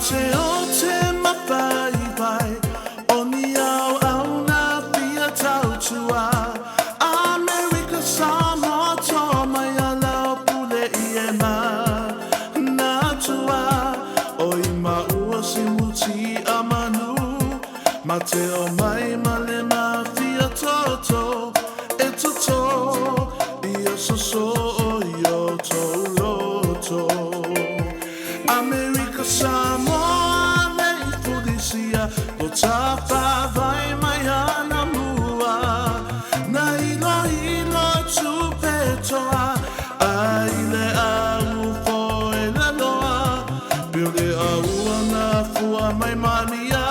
Gaoteote and Fai'ivae, oni au na pia tautua. America Samoa to mai ala pule iema na tua. Oi Manu'a si muti a manu, mateo mai malema fia toto e toto ia soso io toloto. America Samoa nei fudisia o tapa vai mai ana mua na ilo tu petoa aile au fo e la noa pio le au na fua mai mania